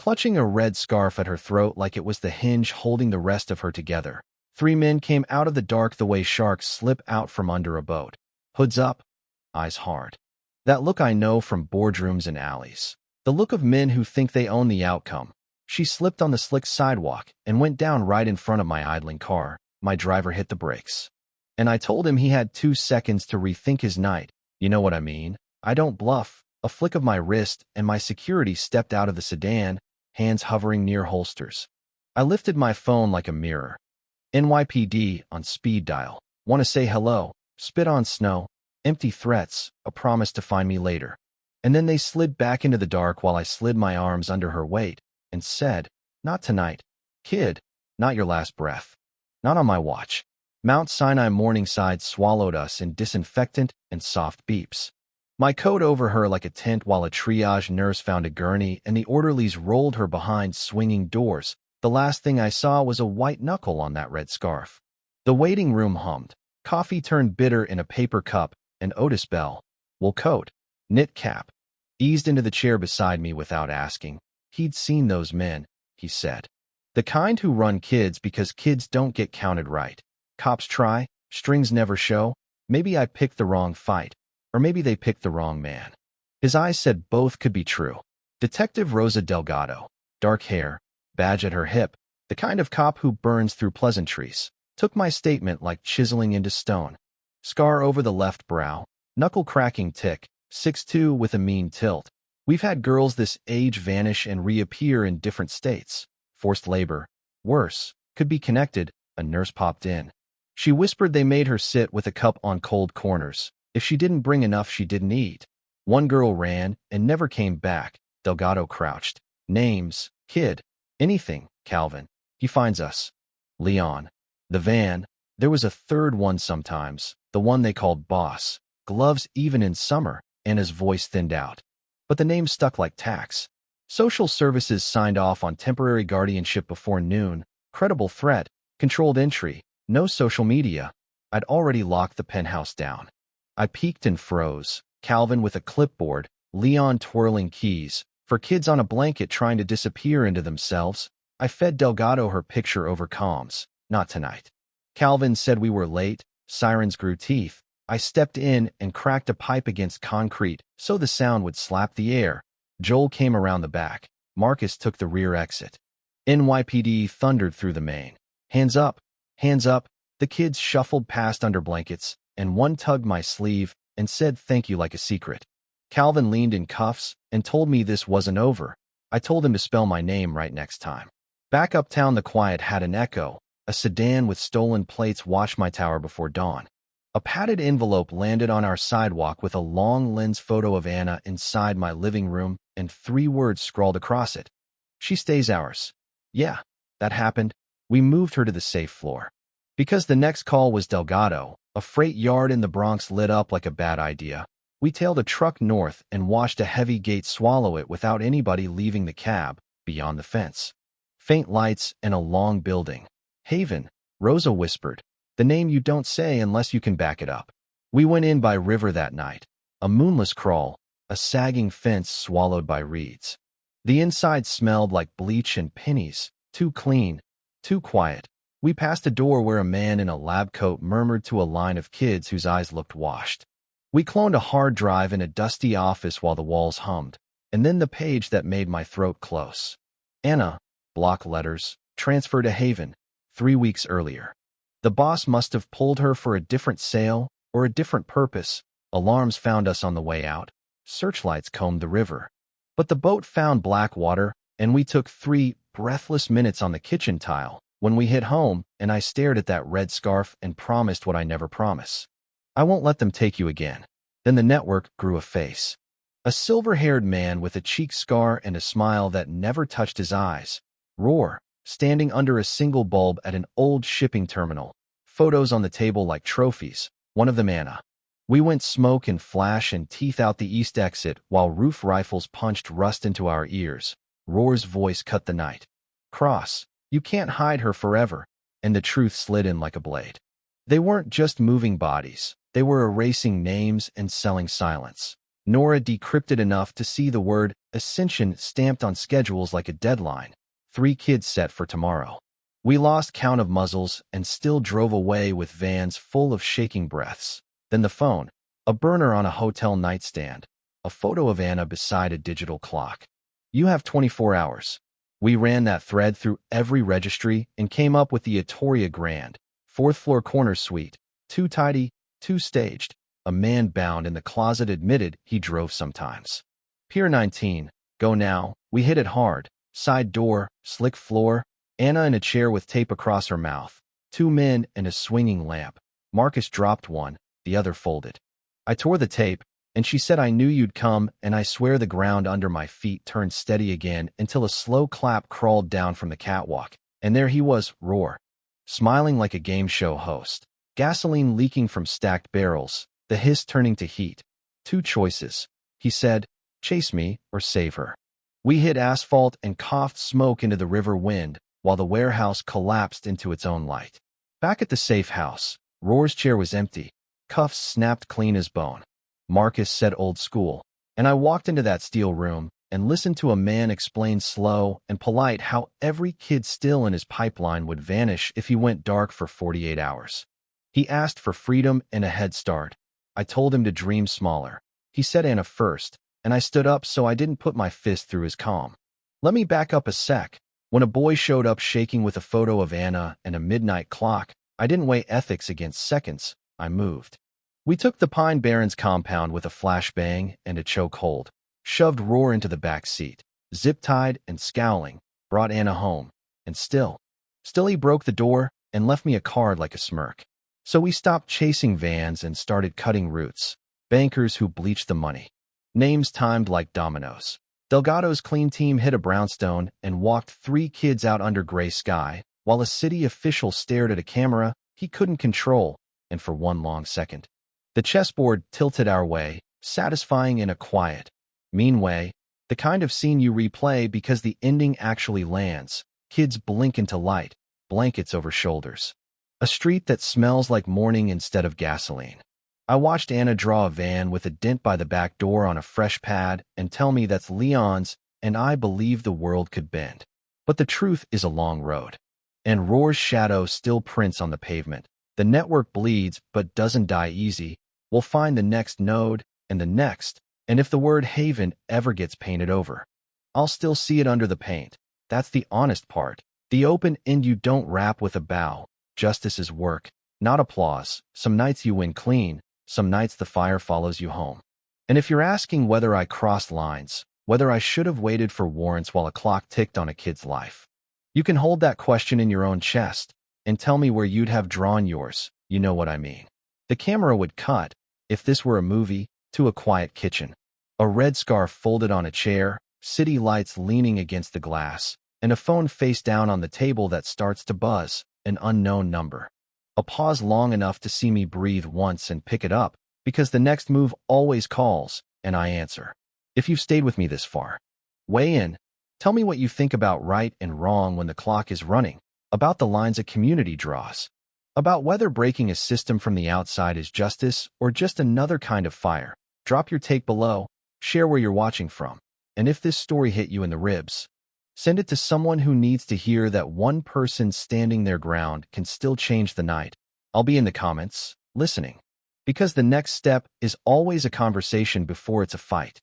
clutching a red scarf at her throat like it was the hinge holding the rest of her together. 3 men came out of the dark the way sharks slip out from under a boat. Hoods up, eyes hard. That look I know from boardrooms and alleys. The look of men who think they own the outcome. She slipped on the slick sidewalk and went down right in front of my idling car. My driver hit the brakes. And I told him he had 2 seconds to rethink his night. You know what I mean? I don't bluff. A flick of my wrist, and my security stepped out of the sedan, hands hovering near holsters. I lifted my phone like a mirror. NYPD on speed dial. Want to say hello? Spit on snow. Empty threats, a promise to find me later. And then they slid back into the dark while I slid my arms under her weight and said, "Not tonight. Kid, not your last breath. Not on my watch." Mount Sinai Morningside swallowed us in disinfectant and soft beeps. My coat over her like a tent while a triage nurse found a gurney and the orderlies rolled her behind swinging doors. The last thing I saw was a white knuckle on that red scarf. The waiting room hummed. Coffee turned bitter in a paper cup, and Otis Bell, wool coat, knit cap, eased into the chair beside me without asking. He'd seen those men, he said. The kind who run kids because kids don't get counted right. Cops try, strings never show. Maybe I picked the wrong fight, or maybe they picked the wrong man. His eyes said both could be true. Detective Rosa Delgado, dark hair, badge at her hip, the kind of cop who burns through pleasantries, took my statement like chiseling into stone. Scar over the left brow, knuckle-cracking tick, 6'2" with a mean tilt. We've had girls this age vanish and reappear in different states. Forced labor. Worse. Could be connected. A nurse popped in. She whispered they made her sit with a cup on cold corners. If she didn't bring enough, she didn't eat. One girl ran and never came back. Delgado crouched. Names. Kid. Anything. Calvin. He finds us. Leon. The van. There was a third one sometimes. The one they called Boss. Gloves even in summer. Anna's voice thinned out. But the name stuck like tacks. Social services signed off on temporary guardianship before noon. Credible threat. Controlled entry. No social media. I'd already locked the penthouse down. I peeked and froze. Calvin with a clipboard. Leon twirling keys. For kids on a blanket trying to disappear into themselves. I fed Delgado her picture over comms. Not tonight. Calvin said we were late. Sirens grew teeth. I stepped in and cracked a pipe against concrete so the sound would slap the air. Joel came around the back. Marcus took the rear exit. NYPD thundered through the main. Hands up! Hands up! The kids shuffled past under blankets, and one tugged my sleeve and said thank you like a secret. Calvin leaned in cuffs and told me this wasn't over. I told him to spell my name right next time. Back uptown, the quiet had an echo. A sedan with stolen plates watched my tower before dawn. A padded envelope landed on our sidewalk with a long lens photo of Anna inside my living room and 3 words scrawled across it. She stays ours. Yeah, that happened. We moved her to the safe floor. Because the next call was Delgado, a freight yard in the Bronx lit up like a bad idea. We tailed a truck north and watched a heavy gate swallow it without anybody leaving the cab, beyond the fence. Faint lights and a long building. Haven, Rosa whispered. The name you don't say unless you can back it up. We went in by river that night. A moonless crawl, a sagging fence swallowed by reeds. The inside smelled like bleach and pennies. Too clean, too quiet. We passed a door where a man in a lab coat murmured to a line of kids whose eyes looked washed. We cloned a hard drive in a dusty office while the walls hummed, and then the page that made my throat close. Anna, block letters, transfer to Haven, 3 weeks earlier. The boss must have pulled her for a different sale or a different purpose. Alarms found us on the way out. Searchlights combed the river. But the boat found black water, and we took 3 breathless minutes on the kitchen tile when we hit home, and I stared at that red scarf and promised what I never promise. I won't let them take you again. Then the network grew a face. A silver-haired man with a cheek scar and a smile that never touched his eyes. Roar, standing under a single bulb at an old shipping terminal. Photos on the table like trophies. One of them Anna. We went smoke and flash and teeth out the east exit while roof rifles punched rust into our ears. Roar's voice cut the night. Cross, you can't hide her forever. And the truth slid in like a blade. They weren't just moving bodies. They were erasing names and selling silence. Nora decrypted enough to see the word ascension stamped on schedules like a deadline. 3 kids set for tomorrow. We lost count of muzzles and still drove away with vans full of shaking breaths. Then the phone, a burner on a hotel nightstand, a photo of Anna beside a digital clock. You have 24 hours. We ran that thread through every registry and came up with the Atoria Grand, 4th floor corner suite, too tidy, too staged. A man bound in the closet admitted he drove sometimes. Pier 19, go now, we hit it hard. Side door, slick floor, Anna in a chair with tape across her mouth. 2 men and a swinging lamp. Marcus dropped one, the other folded. I tore the tape, and she said I knew you'd come, and I swear the ground under my feet turned steady again until a slow clap crawled down from the catwalk, and there he was, Roar, smiling like a game show host. Gasoline leaking from stacked barrels, the hiss turning to heat. 2 choices, he said, chase me or save her. We hit asphalt and coughed smoke into the river wind, while the warehouse collapsed into its own light. Back at the safe house, Roar's chair was empty, cuffs snapped clean as bone. Marcus said old school, and I walked into that steel room and listened to a man explain slow and polite how every kid still in his pipeline would vanish if he went dark for 48 hours. He asked for freedom and a head start. I told him to dream smaller. He said Anna first, and I stood up so I didn't put my fist through his calm. Let me back up a sec. When a boy showed up shaking with a photo of Anna and a midnight clock, I didn't weigh ethics against seconds. I moved. We took the Pine Barrens compound with a flashbang and a chokehold, shoved Roar into the back seat, zip-tied and scowling, brought Anna home, and still he broke the door and left me a card like a smirk. So we stopped chasing vans and started cutting routes, bankers who bleached the money. Names timed like dominoes. Delgado's clean team hit a brownstone and walked 3 kids out under gray sky, while a city official stared at a camera he couldn't control, and for one long second. The chessboard tilted our way, satisfying in a quiet, mean way, the kind of scene you replay because the ending actually lands. Kids blink into light, blankets over shoulders. A street that smells like morning instead of gasoline. I watched Anna draw a van with a dent by the back door on a fresh pad and tell me that's Leon's, and I believed the world could bend. But the truth is a long road. And Roar's shadow still prints on the pavement. The network bleeds but doesn't die easy. We'll find the next node and the next, and if the word haven ever gets painted over, I'll still see it under the paint. That's the honest part. The open end you don't wrap with a bow. Justice is work, not applause. Some nights you win clean. Some nights the fire follows you home. And if you're asking whether I crossed lines, whether I should have waited for warrants while a clock ticked on a kid's life, you can hold that question in your own chest and tell me where you'd have drawn yours. You know what I mean. The camera would cut, if this were a movie, to a quiet kitchen. A red scarf folded on a chair, city lights leaning against the glass, and a phone face down on the table that starts to buzz, an unknown number. A pause long enough to see me breathe once and pick it up, because the next move always calls, and I answer. If you've stayed with me this far, weigh in. Tell me what you think about right and wrong when the clock is running, about the lines a community draws, about whether breaking a system from the outside is justice or just another kind of fire. Drop your take below, share where you're watching from, and if this story hit you in the ribs, send it to someone who needs to hear that one person standing their ground can still change the night. I'll be in the comments, listening. Because the next step is always a conversation before it's a fight.